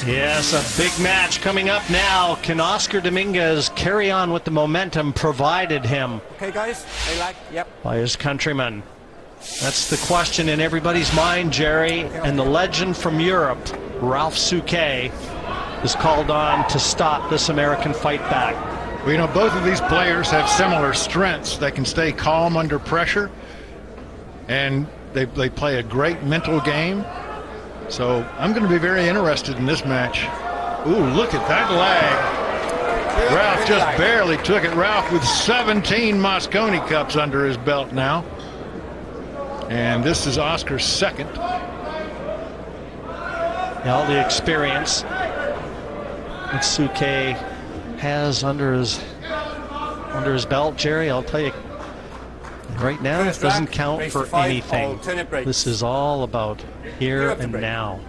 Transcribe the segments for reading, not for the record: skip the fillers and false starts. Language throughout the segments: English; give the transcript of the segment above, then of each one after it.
Yes, a big match coming up now. Can Oscar Dominguez carry on with the momentum provided him by his countrymen? That's the question in everybody's mind, Jerry. And the legend from Europe, Ralf Souquet, is called on to stop this American fight back. Well, you know, both of these players have similar strengths. They can stay calm under pressure, and they play a great mental game. So I'm going to be very interested in this match. Ooh, look at that lag. Ralf just barely took it. Ralf with 17 Mosconi cups under his belt now. And this is Oscar's second. All the experience that Souquet has under his belt, Jerry, I'll tell you, right now it doesn't count for anything. This is all about here and now.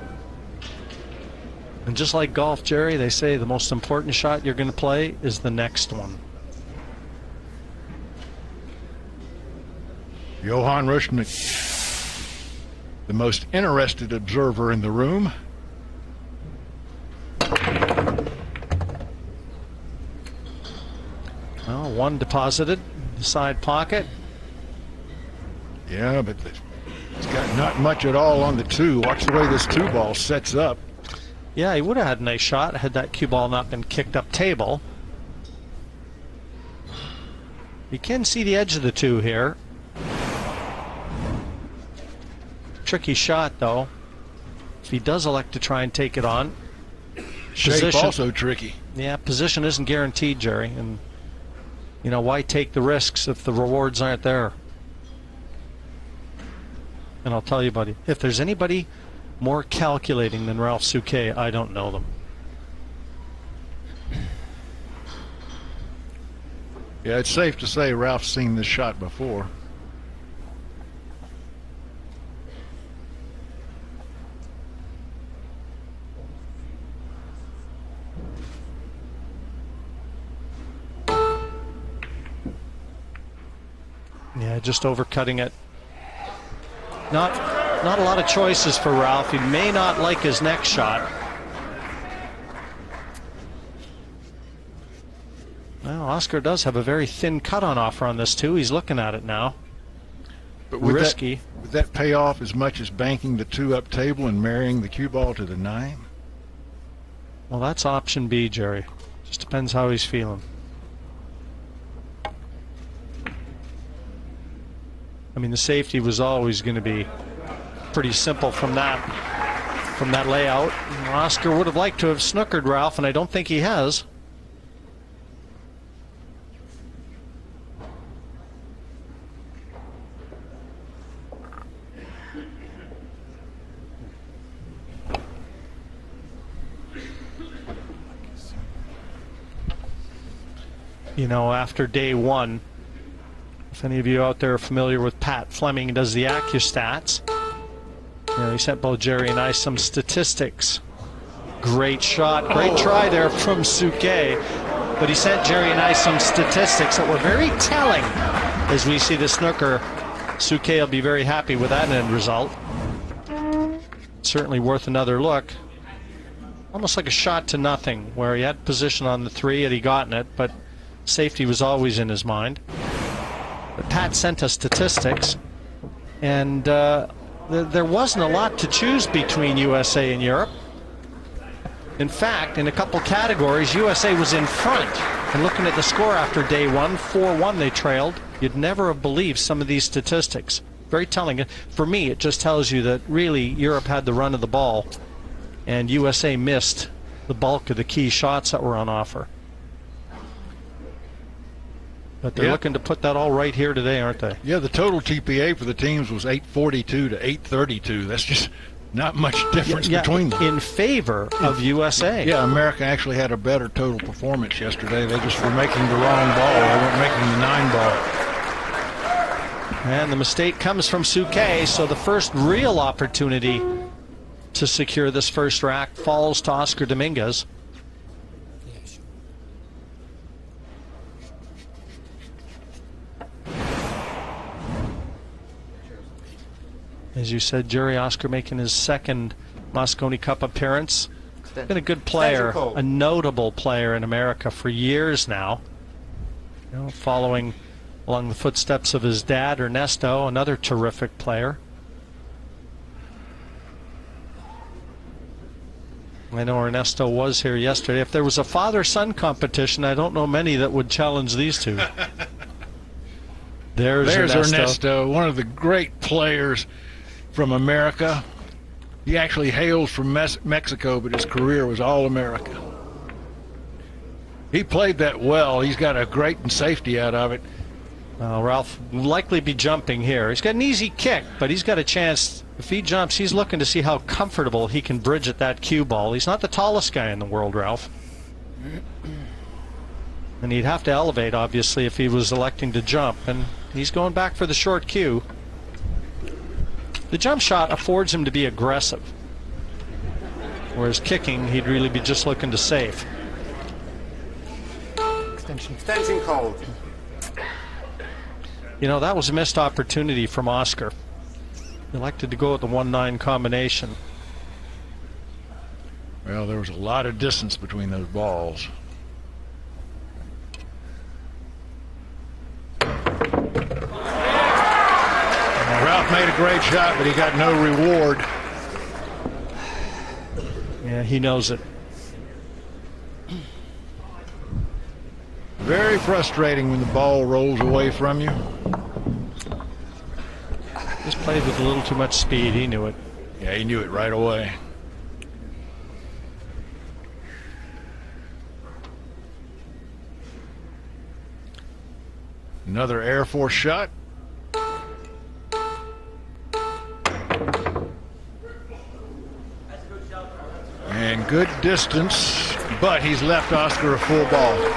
And just like golf, Jerry, they say the most important shot you're going to play is the next one. Johan Ruijsink, the most interested observer in the room. Well, one deposited in the side pocket. Yeah, but it's got not much at all on the two. Watch the way this two ball sets up. Yeah, he would have had a nice shot had that cue ball not been kicked up table. You can see the edge of the two here. Tricky shot, though. If he does elect to try and take it on. Shape also tricky. Yeah, position isn't guaranteed, Jerry. And, you know, why take the risks if the rewards aren't there? And I'll tell you, buddy, if there's anybody more calculating than Ralf Souquet, I don't know them. Yeah, it's safe to say Ralph's seen this shot before. Yeah, just overcutting it. Not a lot of choices for Ralf. He may not like his next shot. Well, Oscar does have a very thin cut on offer on this too. He's looking at it now. But risky. Would that pay off as much as banking the two up table and marrying the cue ball to the 9? Well, that's option B, Jerry. Just depends how he's feeling. I mean, the safety was always going to be pretty simple from that layout. Oscar would have liked to have snookered Ralf, and I don't think he has. You know, after day one, if any of you out there are familiar with Pat Fleming, does the AccuStats. You know, he sent both Jerry and I some statistics. Great shot, great try there from Souquet. But he sent Jerry and I some statistics that were very telling. As we see the snooker, Souquet will be very happy with that end result. Certainly worth another look. Almost like a shot to nothing, where he had position on the 3 had he gotten it, but safety was always in his mind. But Pat sent us statistics, and there wasn't a lot to choose between USA and Europe. In fact, in a couple categories, USA was in front. And looking at the score after day one, 4-1 they trailed. You'd never have believed some of these statistics. Very telling. For me, it just tells you that really Europe had the run of the ball, and USA missed the bulk of the key shots that were on offer. But they're looking to put that all right here today, aren't they? Yeah, the total TPA for the teams was 842 to 832. That's just not much difference between them. In favor of USA. Yeah, America actually had a better total performance yesterday. They just were making the wrong ball. They weren't making the 9 ball. And the mistake comes from Souquet, so the first real opportunity to secure this first rack falls to Oscar Dominguez. As you said, Jerry, Oscar making his second Mosconi Cup appearance. Been a good player, a notable player in America for years now. You know, following along the footsteps of his dad, Ernesto, another terrific player. I know Ernesto was here yesterday. If there was a father-son competition, I don't know many that would challenge these two. There's Ernesto, one of the great players from America. He actually hails from Mexico, but his career was all America. He played that well. He's got a great safety out of it. Ralf will likely be jumping here. He's got an easy kick, but he's got a chance. If he jumps, he's looking to see how comfortable he can bridge at that cue ball. He's not the tallest guy in the world, Ralf. And he'd have to elevate, obviously, if he was electing to jump. And he's going back for the short cue. The jump shot affords him to be aggressive. Whereas kicking, he'd really be just looking to save. Extension called. You know, that was a missed opportunity from Oscar. He elected to go with the 1-9 combination. Well, there was a lot of distance between those balls. Ralf made a great shot, but he got no reward. Yeah, he knows it. Very frustrating when the ball rolls away from you. Just played with a little too much speed. He knew it. Yeah, he knew it right away. Another Air Force shot. And good distance, but he's left Oscar a full ball.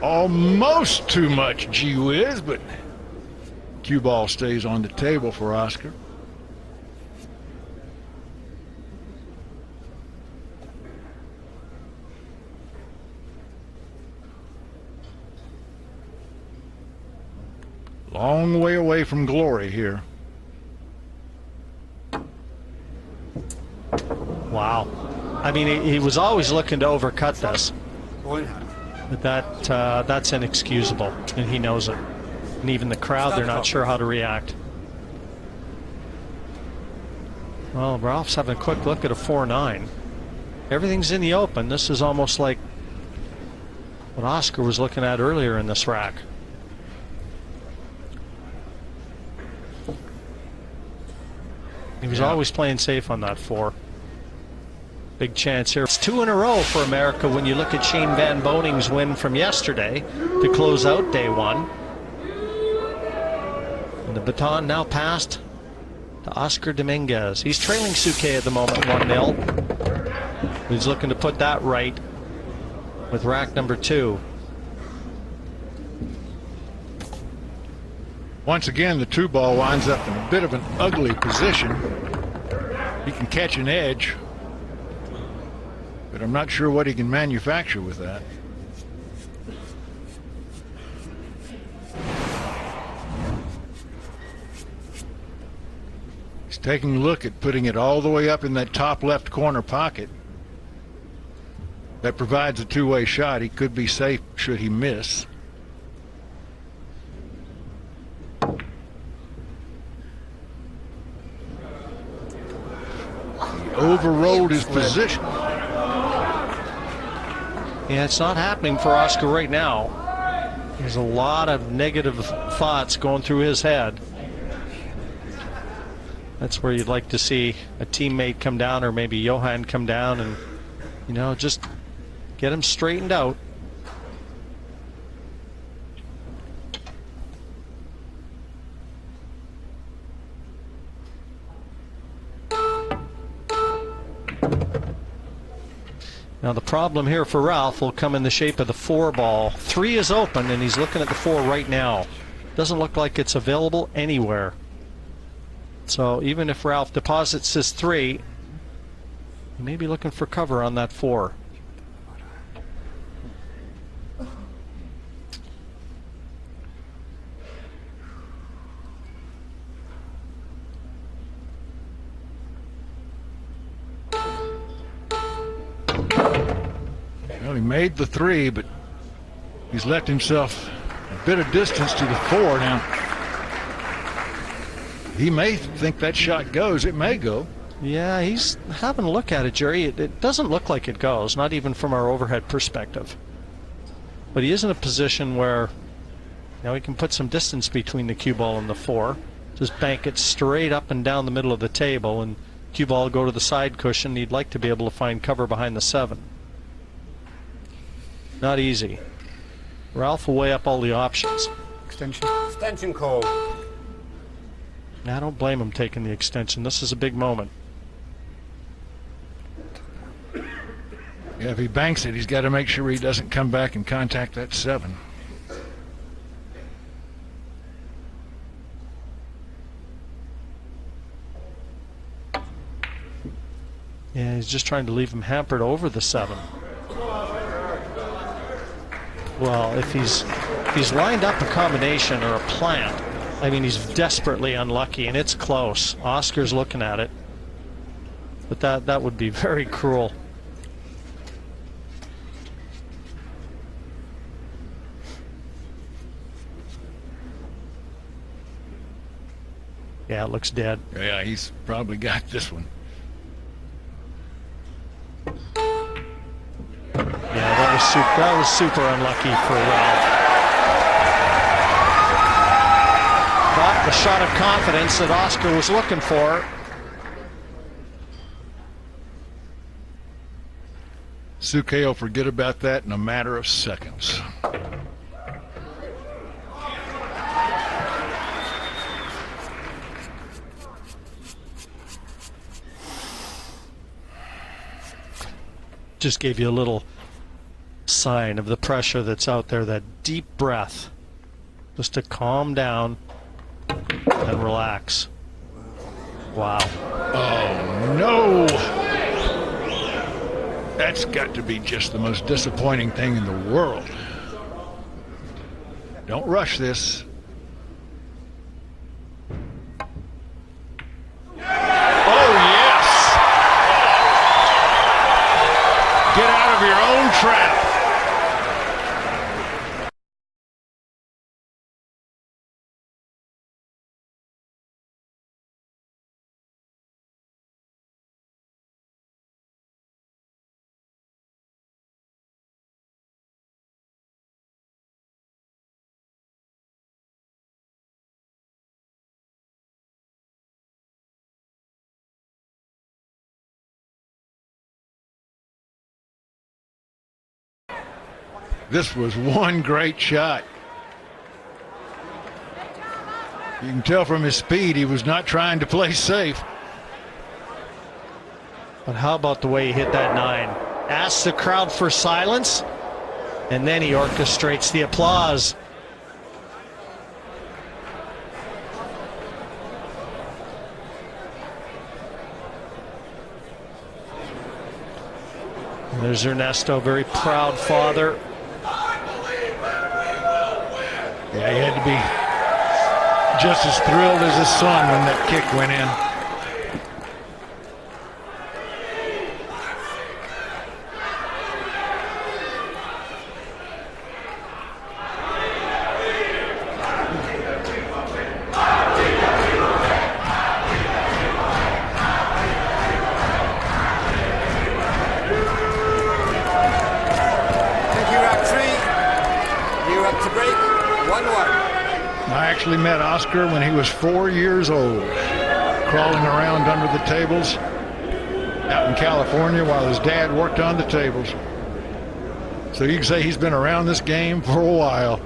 Almost too much gee whiz, but cue ball stays on the table for Oscar. Long way away from glory here. Wow. I mean, he was always looking to overcut this. But that's inexcusable, and he knows it. And even the crowd, they're not sure how to react. Well, Ralph's having a quick look at a 4-9. Everything's in the open. This is almost like what Oscar was looking at earlier in this rack. He was always playing safe on that 4. Big chance here. It's 2 in a row for America when you look at Shane Van Boning's win from yesterday to close out day 1. And the baton now passed to Oscar Dominguez. He's trailing Souquet at the moment 1-0. He's looking to put that right with rack number 2. Once again, the 2 ball winds up in a bit of an ugly position. He can catch an edge, but I'm not sure what he can manufacture with that. He's taking a look at putting it all the way up in that top left corner pocket. That provides a two-way shot. He could be safe should he miss. He overrolled his position. Yeah, it's not happening for Oscar right now. There's a lot of negative thoughts going through his head. That's where you'd like to see a teammate come down, or maybe Johan come down and, you know, just get him straightened out. Now the problem here for Ralf will come in the shape of the 4 ball. 3 is open, and he's looking at the 4 right now. Doesn't look like it's available anywhere. So even if Ralf deposits his 3, he may be looking for cover on that 4. Well, he made the 3, but he's left himself a bit of distance to the 4 now. He may think that shot goes. It may go. Yeah, he's having a look at it, Jerry. It doesn't look like it goes, not even from our overhead perspective. But he is in a position where now he can put some distance between the cue ball and the 4. Just bank it straight up and down the middle of the table, and cue ball will go to the side cushion. He'd like to be able to find cover behind the 7. Not easy. Ralf will weigh up all the options. Extension. Extension call. I don't blame him taking the extension. This is a big moment. Yeah, if he banks it, he's got to make sure he doesn't come back and contact that 7. Yeah, he's just trying to leave him hampered over the 7. Well, if he's lined up a combination or a plant, I mean, he's desperately unlucky, and it's close. Oscar's looking at it. But that would be very cruel. Yeah, it looks dead. Yeah, he's probably got this one. Yeah, that was super unlucky for Ralf. Got the shot of confidence that Oscar was looking for. Souquet will forget about that in a matter of seconds. Just gave you a little sign of the pressure that's out there, that deep breath, just to calm down and relax. Wow. Oh, no! That's got to be just the most disappointing thing in the world. Don't rush this. Oh, yes! Get out of your own trap. This was one great shot. You can tell from his speed he was not trying to play safe. But how about the way he hit that 9? Asks the crowd for silence, and then he orchestrates the applause. And there's Ernesto, very proud father. Yeah, he had to be just as thrilled as his son when that kick went in. I met Oscar when he was 4 years old, crawling around under the tables out in California while his dad worked on the tables. So you can say he's been around this game for a while.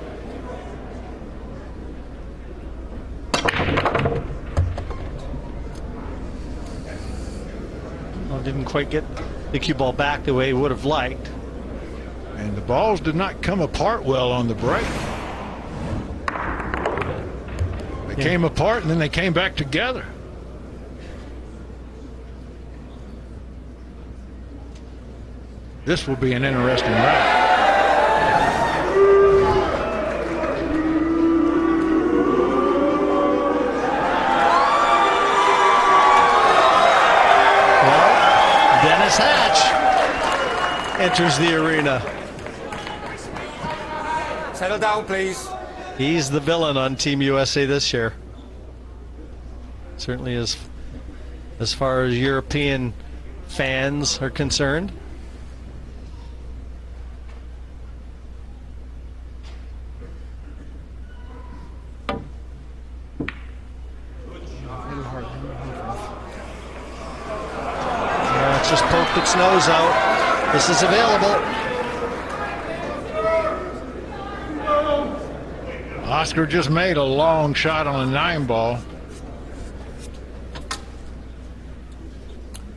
Well, didn't quite get the cue ball back the way he would have liked. And the balls did not come apart well on the break. came apart and then they came back together. This will be an interesting round. Dennis Hatch enters the arena. Settle down, please. He's the villain on Team USA this year. Certainly as far as European fans are concerned. Just poked its nose out. This is available. Oscar just made a long shot on a 9-ball.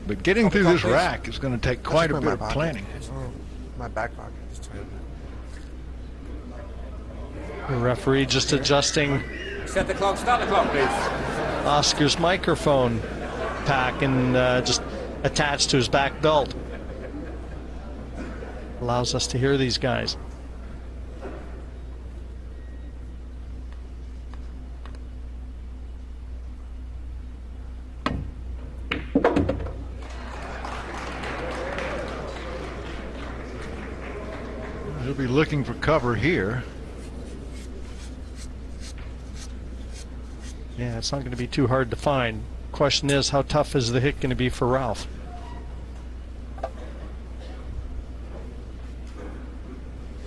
But getting through this rack is going to take quite a bit of planning. My back pocket. The referee just adjusting. Set the clock. Start the clock, please. Oscar's microphone pack and just attached to his back belt. Allows us to hear these guys. He'll be looking for cover here. Yeah, it's not going to be too hard to find. Question is, how tough is the hit going to be for Ralf?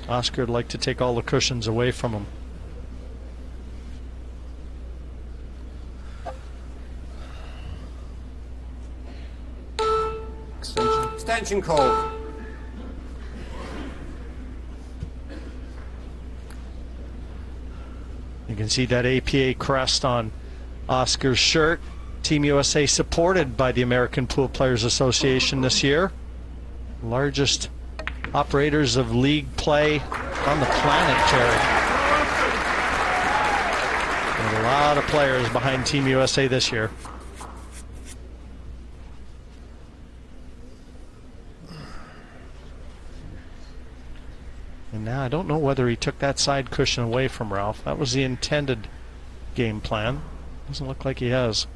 Oscar would like to take all the cushions away from him. Extension call. You can see that APA crest on Oscar's shirt. Team USA supported by the American Pool Players Association this year. Largest operators of league play on the planet, Terry. And a lot of players behind Team USA this year. And now I don't know whether he took that side cushion away from Ralf. That was the intended game plan. Doesn't look like he has.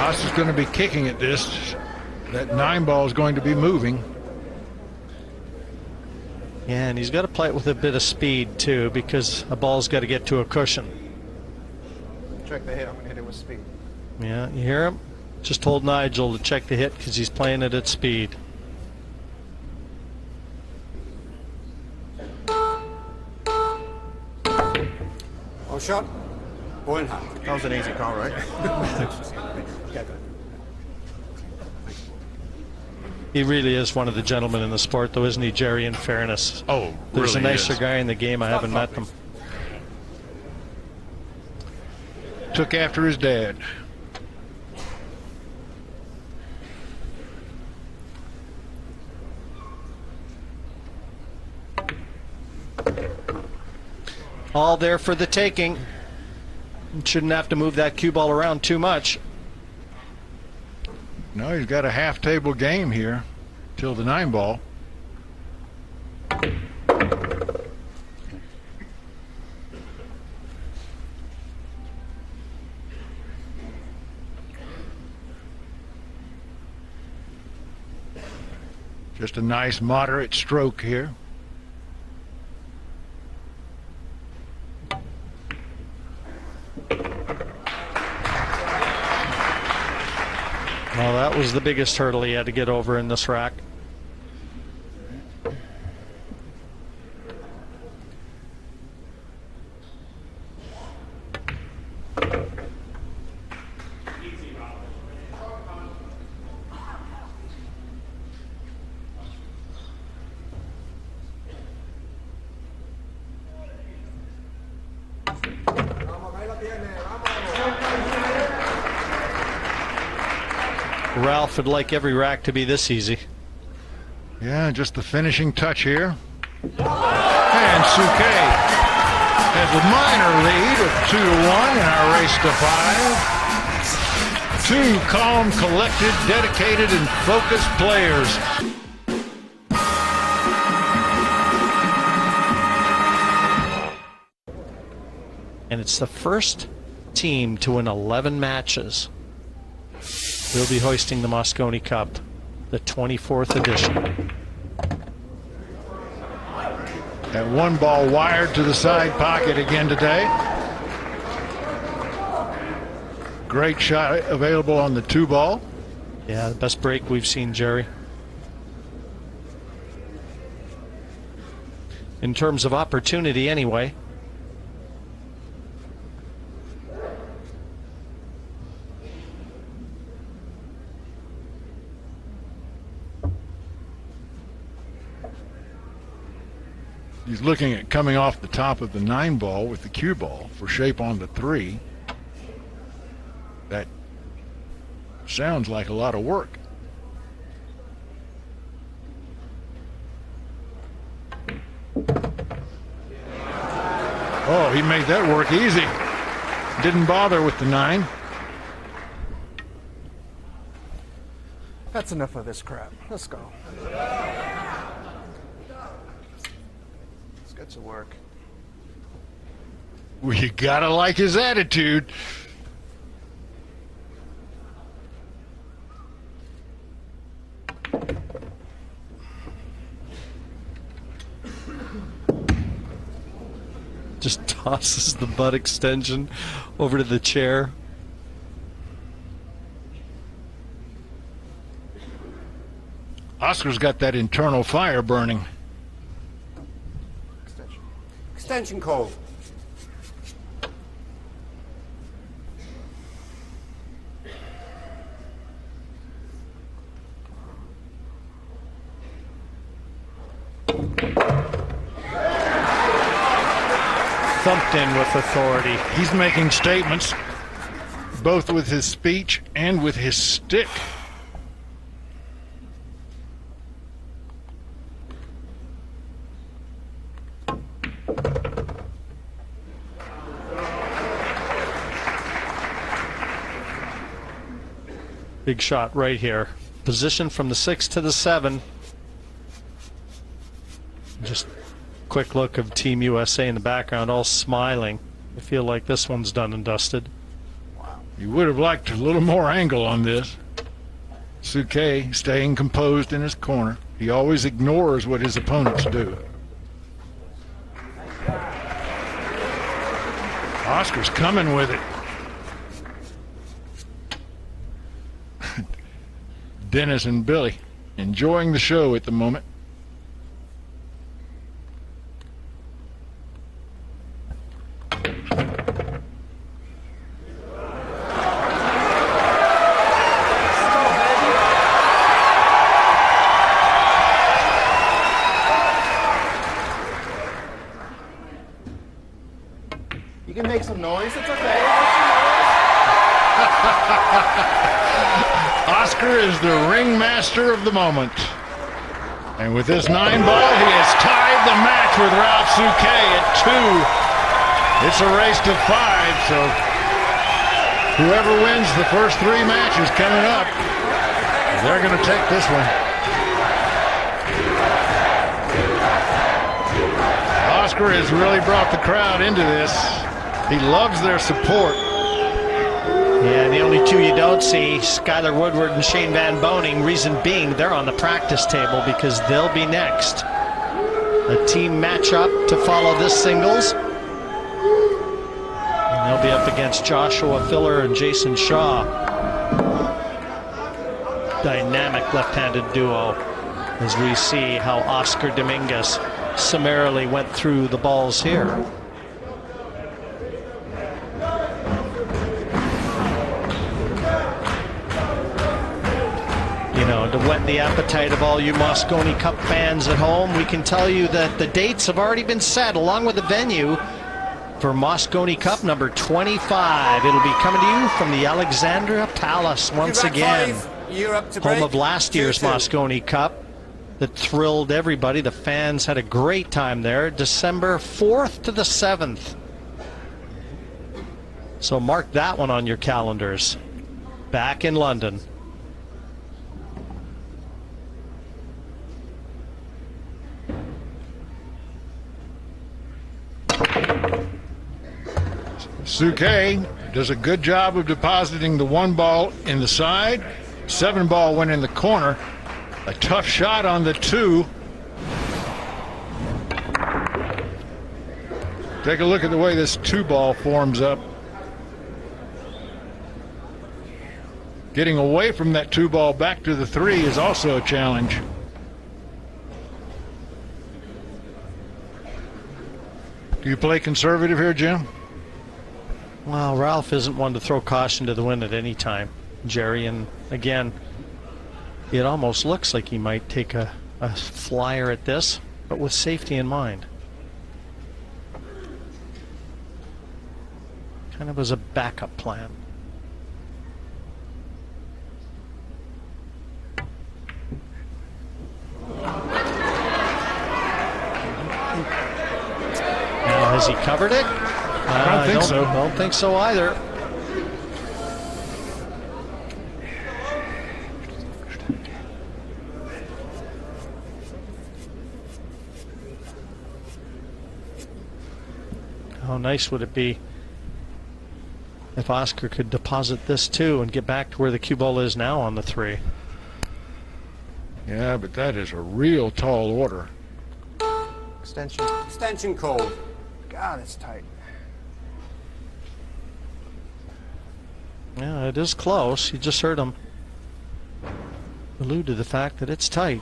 Is going to be kicking at this. That 9-ball is going to be moving. Yeah, and he's got to play it with a bit of speed too, because a ball's got to get to a cushion. Check the hit. I'm going to hit it with speed. Yeah, you hear him? Just told Nigel to check the hit because he's playing it at speed. Oh, shot. Boeing. That was an easy call, right? He really is one of the gentlemen in the sport, though, isn't he, Jerry, in fairness? Oh, there's really a nicer guy in the game. I haven't met them. Took after his dad. All there for the taking. Shouldn't have to move that cue ball around too much. No, he's got a half-table game here till the 9-ball. Just a nice moderate stroke here. Well, that was the biggest hurdle he had to get over in this rack. Ralf would like every rack to be this easy. Yeah, just the finishing touch here. And Souquet has a minor lead of 2-1 in our race to 5. Two calm, collected, dedicated, and focused players. And it's the first team to win 11 matches. We'll be hoisting the Mosconi Cup, the 24th edition. That one ball wired to the side pocket again today. Great shot available on the 2-ball. Yeah, the best break we've seen, Jerry. In terms of opportunity, anyway. He's looking at coming off the top of the 9-ball with the cue ball for shape on the 3. That sounds like a lot of work. Oh, he made that work easy. Didn't bother with the 9. That's enough of this crap. Let's go. Let's get to work. Well, you gotta like his attitude. Just tosses the butt extension over to the chair. Oscar's got that internal fire burning. Extension. Extension call. Thumped in with authority. He's making statements both with his speech and with his stick. Big shot right here. Position from the 6 to the 7. Just quick look of Team USA in the background, all smiling. I feel like this one's done and dusted. Wow. You would have liked a little more angle on this. Souquet staying composed in his corner. He always ignores what his opponents do. Oscar's coming with it. Dennis and Billy enjoying the show at the moment. You can make some noise. It's okay. Oscar is the ringmaster of the moment. And with this 9-ball, he has tied the match with Ralf Souquet at 2. It's a race to 5, so whoever wins the first 3 matches coming up, they're going to take this one. Oscar has really brought the crowd into this. He loves their support. Yeah, the only two you don't see, Skyler Woodward and Shane Van Boening. Reason being, they're on the practice table because they'll be next. A team matchup to follow this singles. And they'll be up against Joshua Filler and Jayson Shaw. Dynamic left-handed duo as we see how Oscar Dominguez summarily went through the balls here. To whet the appetite of all you Mosconi Cup fans at home, we can tell you that the dates have already been set along with the venue for Mosconi Cup number 25. It'll be coming to you from the Alexandria Palace once again. You're up to break. Home of last year's 2-2. Mosconi Cup that thrilled everybody. The fans had a great time there. December 4th to the 7th. So mark that one on your calendars. Back in London. Souquet does a good job of depositing the 1 ball in the side. 7 ball went in the corner. A tough shot on the 2. Take a look at the way this 2 ball forms up. Getting away from that 2 ball back to the 3 is also a challenge. Do you play conservative here, Jim? Well, Ralf isn't one to throw caution to the wind at any time, Jerry. And again, it almost looks like he might take a flyer at this, but with safety in mind. Kind of as a backup plan. Now, has he covered it? I don't think so. Don't think so either. How nice would it be if Oscar could deposit this too and get back to where the cue ball is now on the 3? Yeah, but that is a real tall order. Extension. Extension called. God, it's tight. Yeah, it is close. You just heard him allude to the fact that it's tight.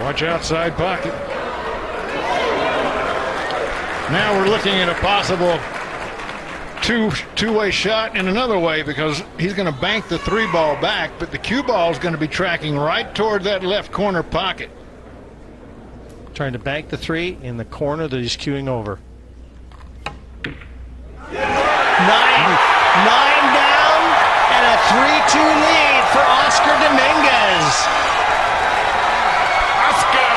Watch outside pocket. Now we're looking at a possible two-way shot in another way, because he's going to bank the 3 ball back, but the cue ball is going to be tracking right toward that left corner pocket. Trying to bank the 3 in the corner that he's cueing over. 9 down and a 3-2 lead for Oscar Dominguez. Oscar!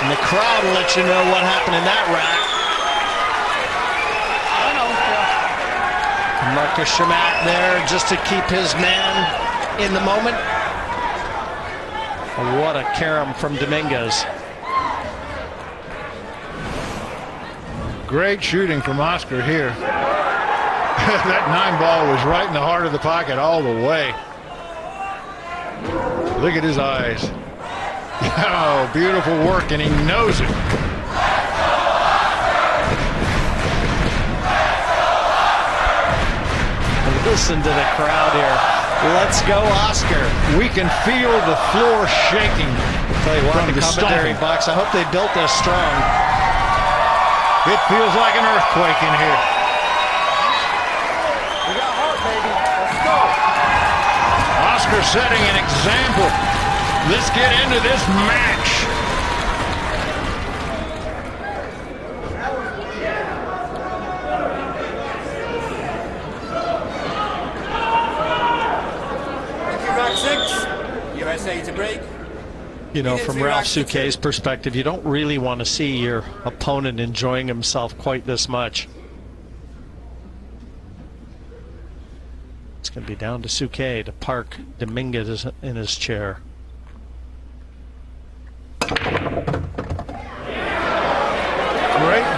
And the crowd will let you know what happened in that rack. Marcus Shamat there just to keep his man in the moment. What a carom from Dominguez. Great shooting from Oscar here. That 9 ball was right in the heart of the pocket all the way. Look at his eyes. Oh, beautiful work, and he knows it. Listen to the crowd here. Let's go, Oscar. We can feel the floor shaking. Tell you what, from the the commentary stomping. box, I hope they built this strong. It feels like an earthquake in here. We got heart, baby. Let's go. Oscar setting an example. Let's get into this match. USA to break. You know, from Ralf Souquet's perspective, you don't really want to see your opponent enjoying himself quite this much. It's going to be down to Souquet to park Dominguez in his chair. Great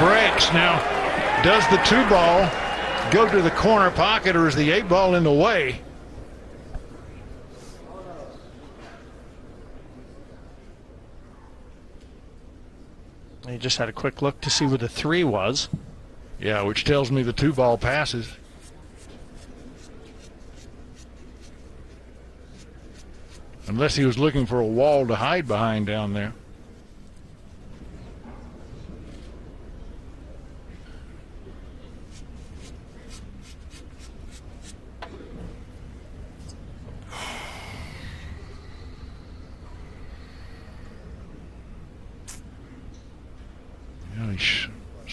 breaks. Now, does the 2 ball go to the corner pocket, or is the 8 ball in the way? He just had a quick look to see where the 3 was. Yeah, which tells me the 2 ball passes. Unless he was looking for a wall to hide behind down there.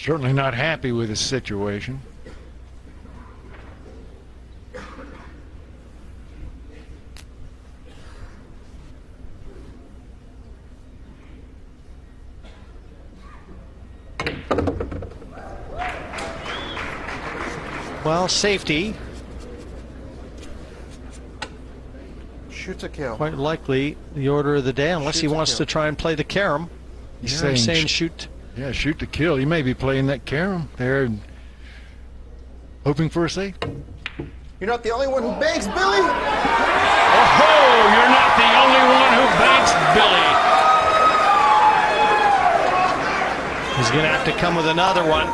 Certainly not happy with his situation. Well, safety. Shoot to kill. Quite likely the order of the day, unless Shoot he to wants kill. to try and play the carom. He's I'm saying saying shoot. Yeah, shoot to kill. He may be playing that carom there and hoping for a save. You're not the only one who bangs, Billy. Oh, you're not the only one who banks, Billy. He's going to have to come with another one.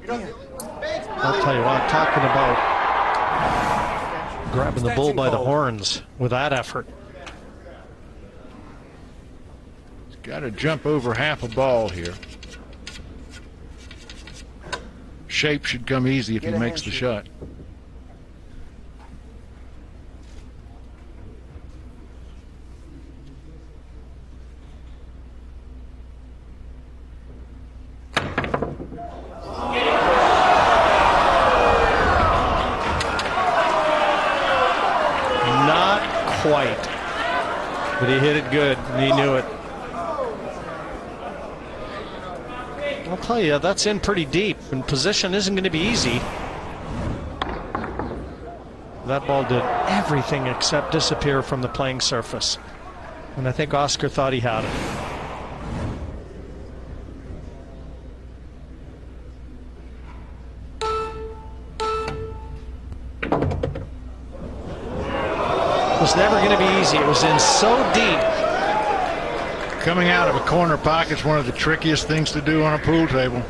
You're not the only one who bangs, Billy. I'll tell you what, I'm talking about grabbing the bull by the horns with that effort. He's got to jump over half a ball here. Shape should come easy if he makes the shot. Not quite. But he hit it good, and he knew it. I'll tell you, that's in pretty deep, and position isn't going to be easy. That ball did everything except disappear from the playing surface. And I think Oscar thought he had it. It was never going to be easy. It was in so deep. Coming out of a corner pocket is one of the trickiest things to do on a pool table.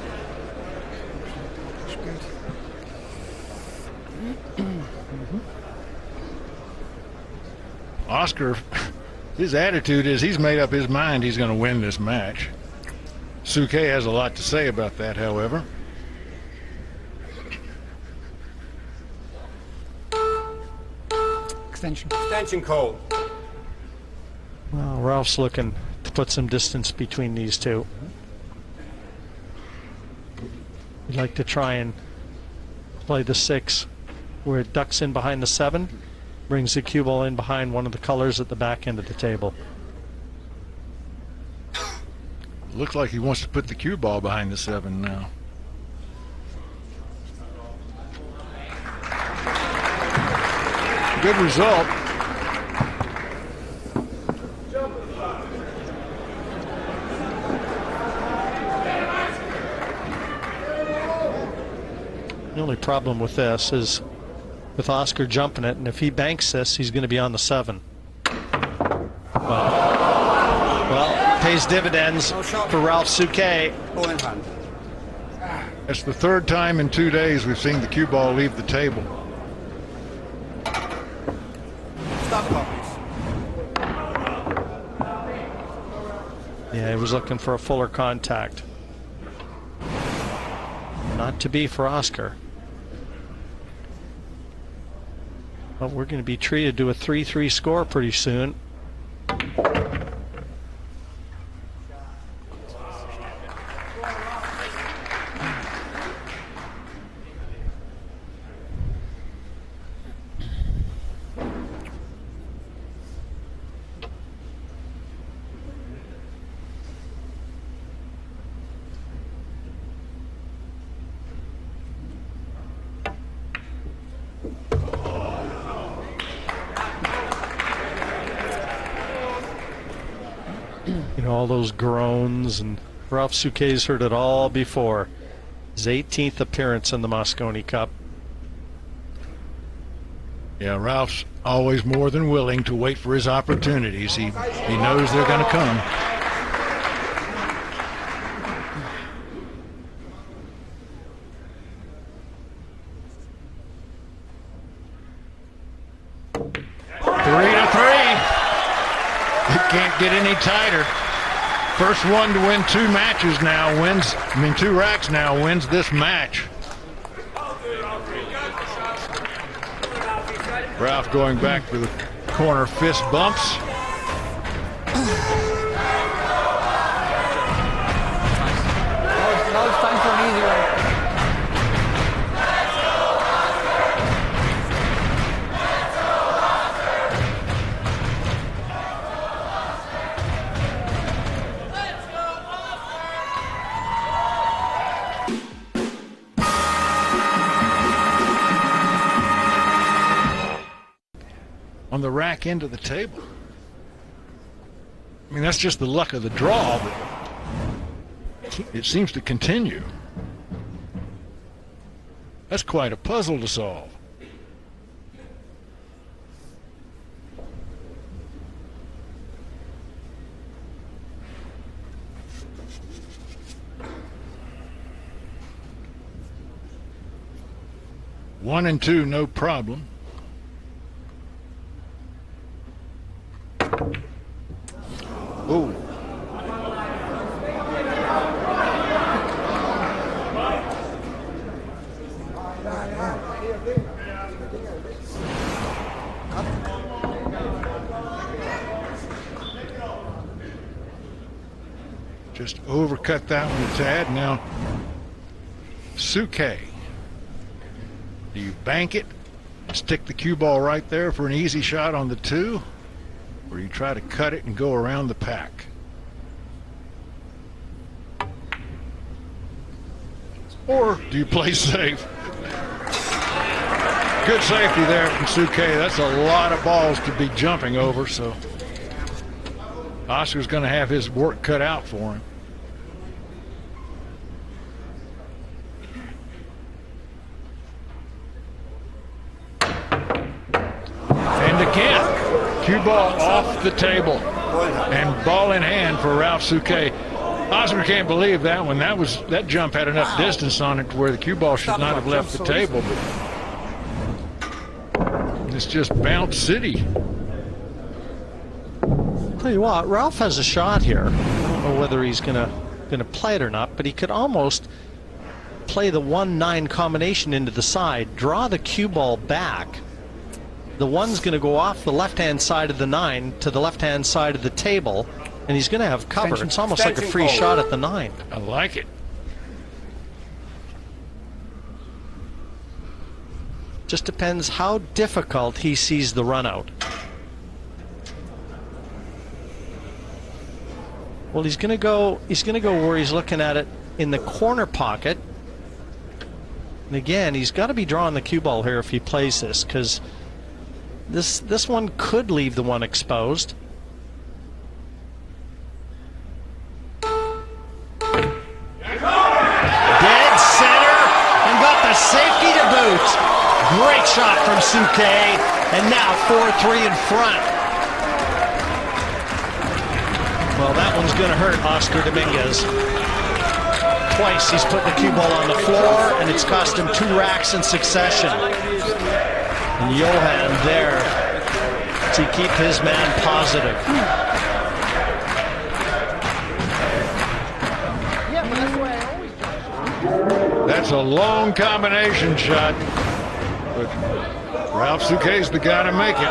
Oscar, his attitude is he's made up his mind he's going to win this match. Souquet has a lot to say about that, however. Extension code. Well, Ralph's looking to put some distance between these two. He'd like to try and play the 6 where it ducks in behind the 7, brings the cue ball in behind one of the colors at the back end of the table. Looks like he wants to put the cue ball behind the 7 now. Good result. The only problem with this is with Oscar jumping it, and if he banks this, he's going to be on the 7. Well, pays dividends for Ralf Souquet. Ball in hand. That's the 3rd time in 2 days we've seen the cue ball leave the table. Stop copies. Yeah, he was looking for a fuller contact. Not to be for Oscar. But we're going to be treated to a 3-3 score pretty soon. All those groans, and Ralf Souquet's heard it all before. His 18th appearance in the Mosconi Cup. Yeah, Ralph's always more than willing to wait for his opportunities. He knows they're going to come. It can't get any tighter. First one to win 2 matches now wins. 2 racks now wins this match. Ralf going back for the corner fist bumps. on the rack end of the table. I mean, that's just the luck of the draw, but it seems to continue. That's quite a puzzle to solve. One and two, no problem. Oh. Just overcut that one a tad. Now, Souquet. Do you bank it, stick the cue ball right there for an easy shot on the 2, or you try to cut it and go around the pack? Or do you play safe? Good safety there from Souquet. That's a lot of balls to be jumping over, so Oscar's going to have his work cut out for him. Cue ball off the table and ball in hand for Ralf Souquet. Oscar can't believe that one. That jump had enough distance on it to where the cue ball should not have left the table, but it's just bounce city. Tell you what, Ralf has a shot here. I don't know whether he's gonna play it or not, but he could almost play the 1-9 combination into the side, draw the cue ball back. The 1's going to go off the left-hand side of the 9 to the left-hand side of the table, and he's going to have cover. It's almost like a free shot at the 9. I like it. Just depends how difficult he sees the run out. Well, he's going to go where he's looking at it in the corner pocket. And again, he's got to be drawing the cue ball here if he plays this, because this one could leave the 1 exposed. Dead center and got the safety to boot. Great shot from Souquet, and now 4-3 in front. Well, that one's going to hurt Oscar Dominguez. Twice he's put the cue ball on the floor, and it's cost him 2 racks in succession. And Johan there to keep his man positive. That's a long combination shot, but Ralf Souquet's the guy to make it.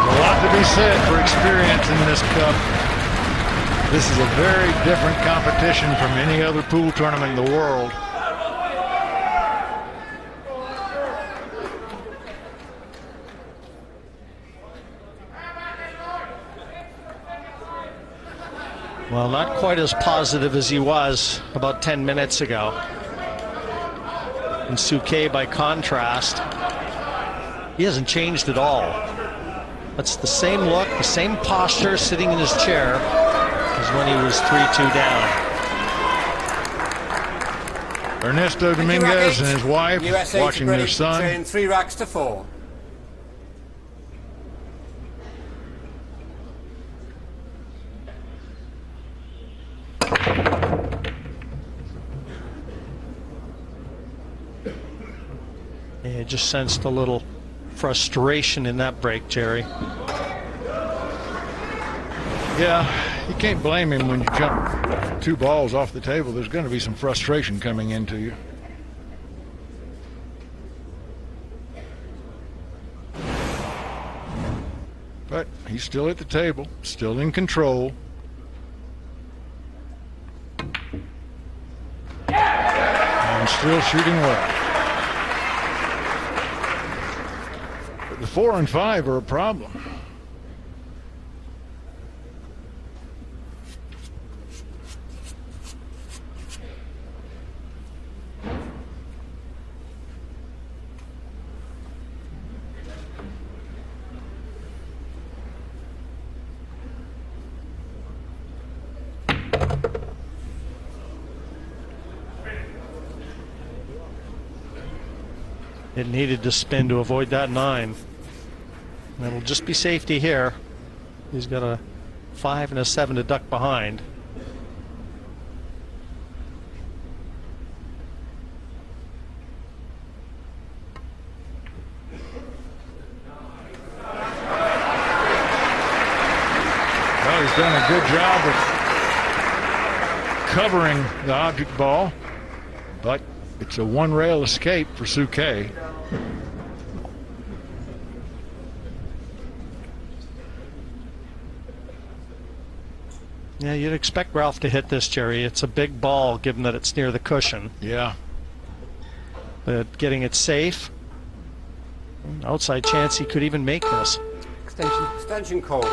A lot to be said for experience in this cup. This is a very different competition from any other pool tournament in the world. Well, not quite as positive as he was about 10 minutes ago. And Souquet, by contrast, he hasn't changed at all. That's the same look, the same posture, sitting in his chair as when he was 3-2 down. Ernesto Dominguez and his wife USA watching their son. 3 racks to 4. Yeah, just sensed a little frustration in that break, Jerry. Yeah, you can't blame him when you jump 2 balls off the table. There's going to be some frustration coming into you. But he's still at the table, still in control. And still shooting well. But the 4 and 5 are a problem. It needed to spin to avoid that 9. And it'll just be safety here. He's got a 5 and a 7 to duck behind. Well, he's done a good job of covering the object ball, but it's a one-rail escape for Souquet. Yeah, you'd expect Ralf to hit this, Jerry. It's a big ball, given that it's near the cushion. Yeah. But getting it safe, outside chance he could even make this. Extension call.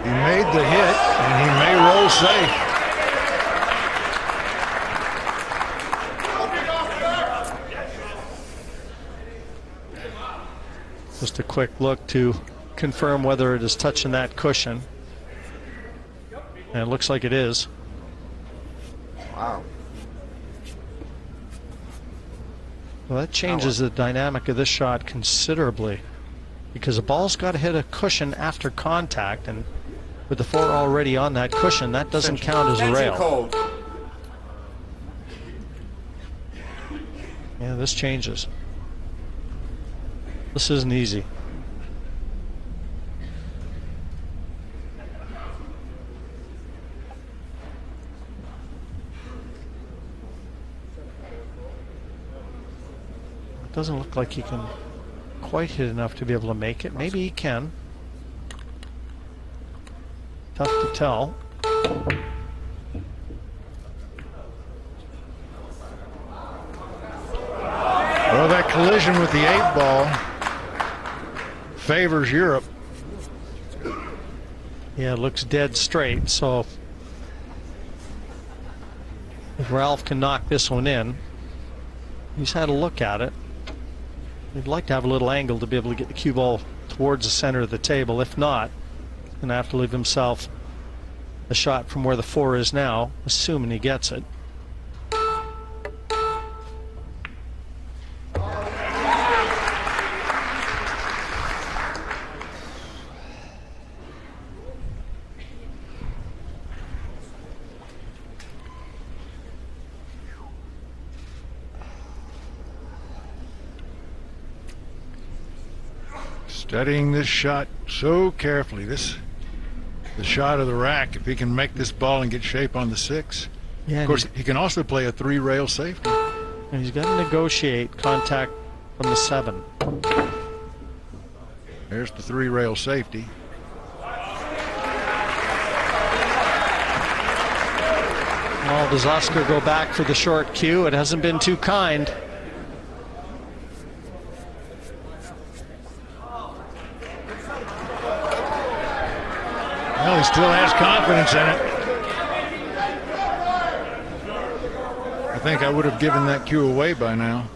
He made the hit, and he may roll safe. Just a quick look to confirm whether it is touching that cushion. And it looks like it is. Wow. Well, that changes the dynamic of this shot considerably, because the ball's got to hit a cushion after contact, and with the 4 already on that cushion, that doesn't count as a rail. Yeah, this changes. This isn't easy. It doesn't look like he can quite hit enough to be able to make it. Maybe he can. Tough to tell. Well, that collision with the 8 ball favors Europe. Yeah, it looks dead straight. So if Ralf can knock this one in, he's had a look at it. He'd like to have a little angle to be able to get the cue ball towards the center of the table. If not, he's going to have to leave himself a shot from where the 4 is now, assuming he gets it. Studying this shot so carefully. The shot of the rack, if he can make this ball and get shape on the 6. Yeah, of course, he can also play a 3-rail safety. And he's got to negotiate contact from the 7. There's the 3-rail safety. Well, does Oscar go back for the short cue? It hasn't been too kind. Well, he still has confidence in it. I think I would have given that cue away by now.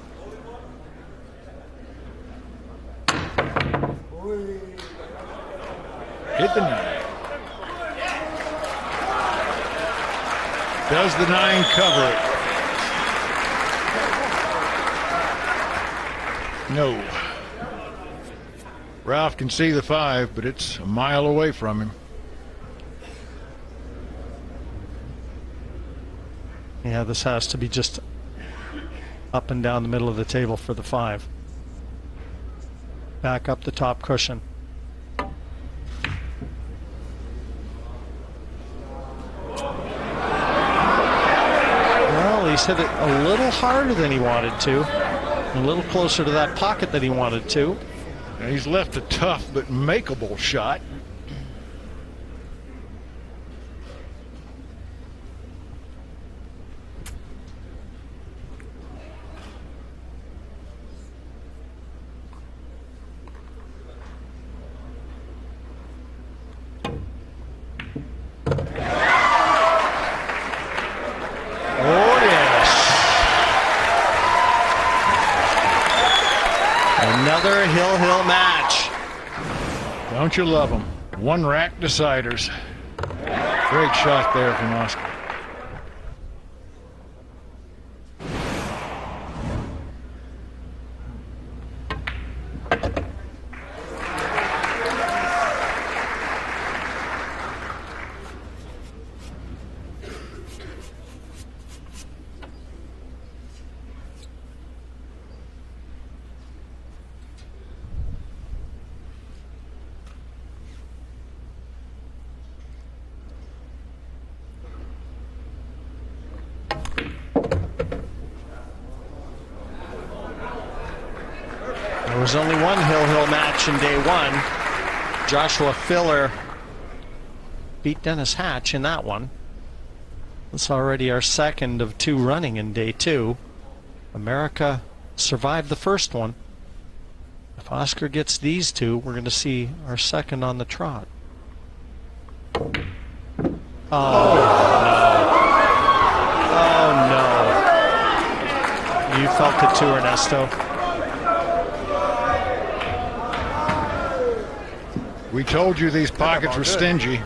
Hit the 9. Does the 9 cover it? No. Ralf can see the 5, but it's a mile away from him. Yeah, this has to be just up and down the middle of the table for the 5. Back up the top cushion. Well, he's hit it a little harder than he wanted to, a little closer to that pocket than he wanted to. Now he's left a tough but makeable shot. Don't you love them? One rack deciders. Great shot there from Oscar. There was only one Hill-Hill match in day one. Joshua Filler beat Dennis Hatch in that one. It's already our second of 2 running in day 2. America survived the first one. If Oscar gets these 2, we're going to see our second on the trot. Oh, no. You felt it too, Ernesto. We told you these pockets were stingy.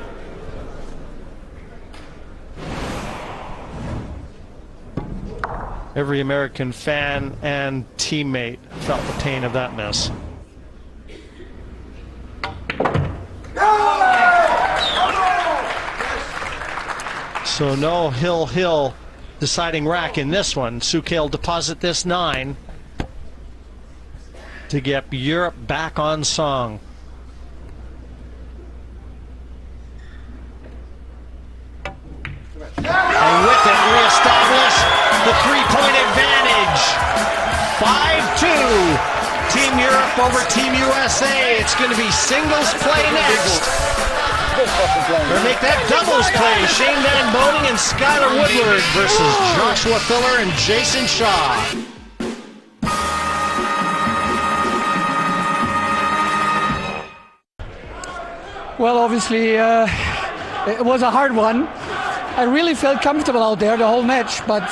Every American fan and teammate felt the pain of that miss. So no Hill-Hill deciding rack in this one. Souquet will deposit this 9 to get Europe back on song. And with it, reestablish the 3-point advantage. 5-2. Team Europe over Team USA. It's going to be singles play next. Or make that doubles play. Shane Van Boening and Skyler Woodward versus Joshua Filler and Jayson Shaw. Well, obviously, it was a hard one. I really felt comfortable out there the whole match, but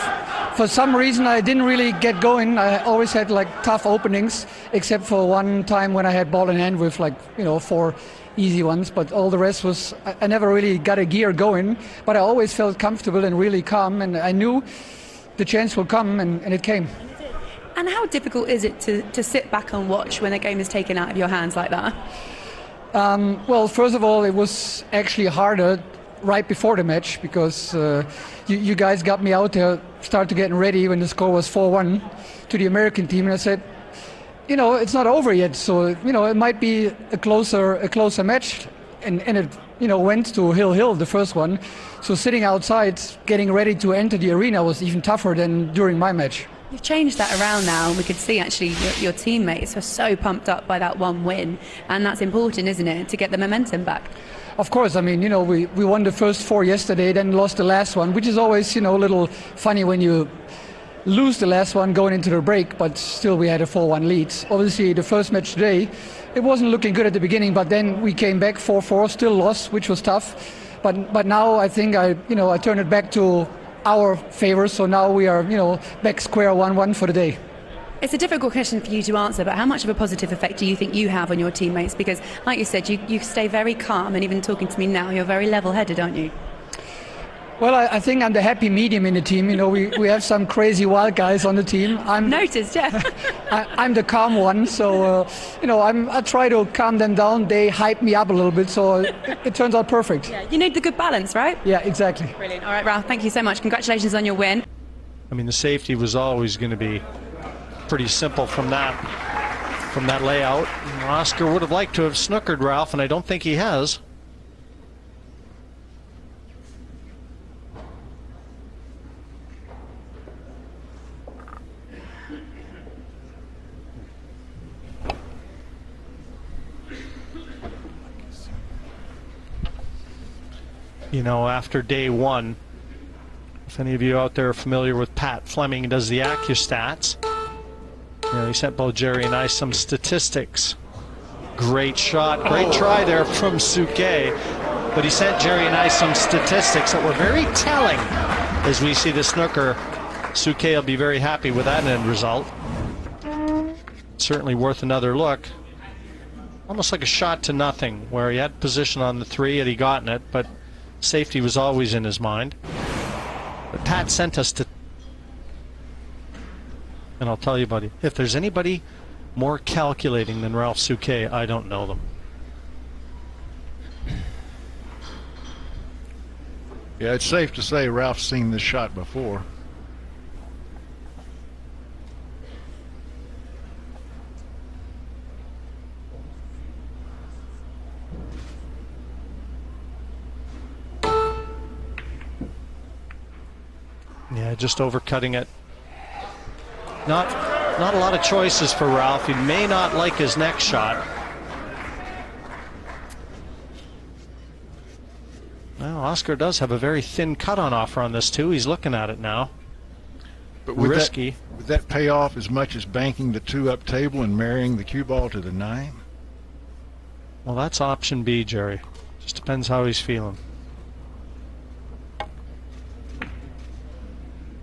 for some reason I didn't really get going. I always had like tough openings, except for one time when I had ball in hand with 4 easy ones, but all the rest was, I never really got a gear going, but I always felt comfortable and really calm, and I knew the chance will come, and it came. And how difficult is it to sit back and watch when a game is taken out of your hands like that? Well, first of all, it was actually harder right before the match, because you guys got me out there, started getting ready when the score was 4-1 to the American team, and I said, it's not over yet, so it might be a closer match, and it went to Hill-Hill, the first one. So sitting outside, getting ready to enter the arena was even tougher than during my match. You've changed that around now, and we could see actually your teammates are so pumped up by that one win, and that's important, isn't it, to get the momentum back? Of course, I mean, we won the first 4 yesterday, then lost the last one, which is always, a little funny when you lose the last one going into the break, but still we had a 4-1 lead. Obviously, the first match today, it wasn't looking good at the beginning, but then we came back 4-4, still lost, which was tough. But now I think I turned it back to our favor, so now we are, back square 1-1 for the day. It's a difficult question for you to answer, but how much of a positive effect do you think you have on your teammates? Because, like you said, you stay very calm, and even talking to me now, you're very level-headed, aren't you? Well, I think I'm the happy medium in the team. We have some crazy wild guys on the team. Noticed, yeah. I'm the calm one, so I try to calm them down. They hype me up a little bit, so it turns out perfect. Yeah, you need the good balance, right? Yeah, exactly. Brilliant. All right, Ralf, thank you so much. Congratulations on your win. I mean, the safety was always going to be pretty simple from that layout. Oscar would have liked to have snookered Ralf, and I don't think he has. After day one, if any of you out there are familiar with Pat Fleming, does the AccuStats. He sent both Jerry and I some statistics. Great shot, great try there from Souquet, but he sent Jerry and I some statistics that were very telling as we see the snooker. Souquet will be very happy with that end result. Certainly worth another look. almost like a shot to nothing, where he had position on the 3 and he gotten it, but safety was always in his mind. But Pat sent us to, and I'll tell you, buddy, if there's anybody more calculating than Ralf Souquet, I don't know them. Yeah, it's safe to say Ralph's seen this shot before. Yeah, just overcutting it. Not a lot of choices for Ralf. He may not like his next shot. Well, Oscar does have a very thin cut on offer on this too. He's looking at it now. But risky. Would that pay off as much as banking the 2-up table and marrying the cue ball to the 9? Well, that's option B, Jerry. Just depends how he's feeling.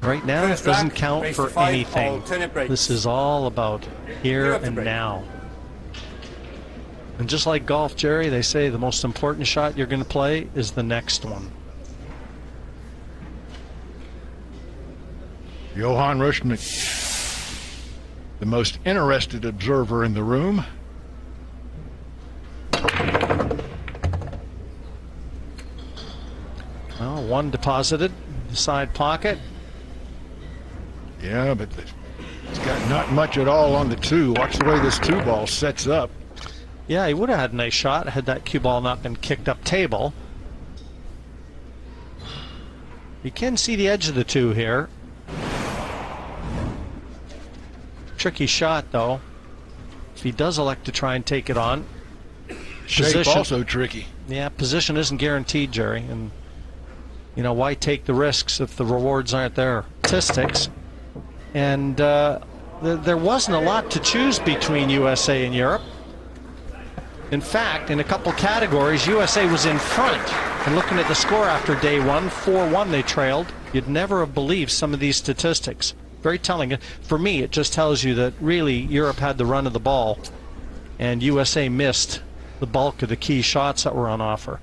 Right now, it doesn't count for anything. This is all about here and now. And just like golf, Jerry, they say the most important shot you're going to play is the next one. Johan Ruijsink, the most interested observer in the room. Well, one deposited in the side pocket. Yeah, but it's got not much at all on the 2. Watch the way this 2 ball sets up. Yeah, he would have had a nice shot had that cue ball not been kicked up table. You can see the edge of the 2 here. Tricky shot, though. If he does elect to try and take it on. Shape also tricky. Yeah, position isn't guaranteed, Jerry. And, you know, why take the risks if the rewards aren't there? Statistics. And there wasn't a lot to choose between USA and Europe. In fact, in a couple categories, USA was in front. And looking at the score after day 1, 4-1 they trailed. You'd never have believed some of these statistics. Very telling. For me, it just tells you that really Europe had the run of the ball and USA missed the bulk of the key shots that were on offer.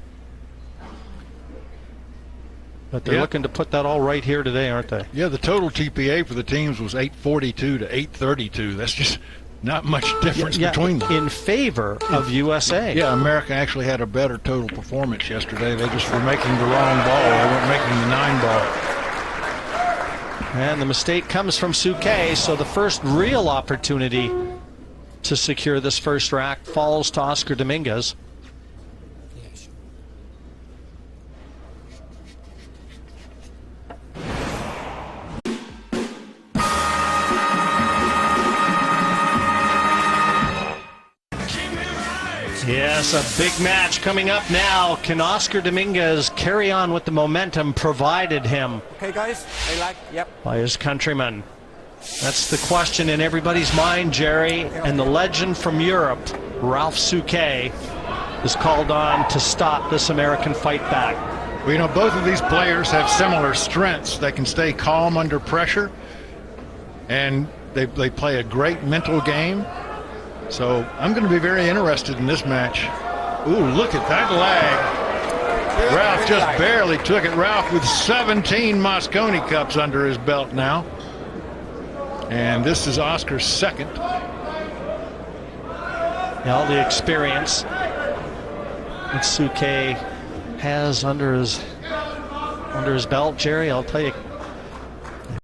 But they're looking to put that all right here today, aren't they? Yeah, the total TPA for the teams was 842 to 832. That's just not much difference between them. In favor of USA. Yeah, America actually had a better total performance yesterday. They just were making the wrong ball. They weren't making the 9 ball. And the mistake comes from Souquet, so the first real opportunity to secure this first rack falls to Oscar Dominguez. Yes, a big match coming up now. Can Oscar Dominguez carry on with the momentum provided him by his countrymen? That's the question in everybody's mind, Jerry. And the legend from Europe, Ralf Souquet, is called on to stop this American fight back. Well, you know, both of these players have similar strengths. They can stay calm under pressure, and they play a great mental game. So I'm going to be very interested in this match. Ooh, look at that lag. Ralf just barely took it. Ralf with 17 Mosconi cups under his belt now. And this is Oscar's second. All the experience that Souquet has under his belt, Jerry, I'll tell you,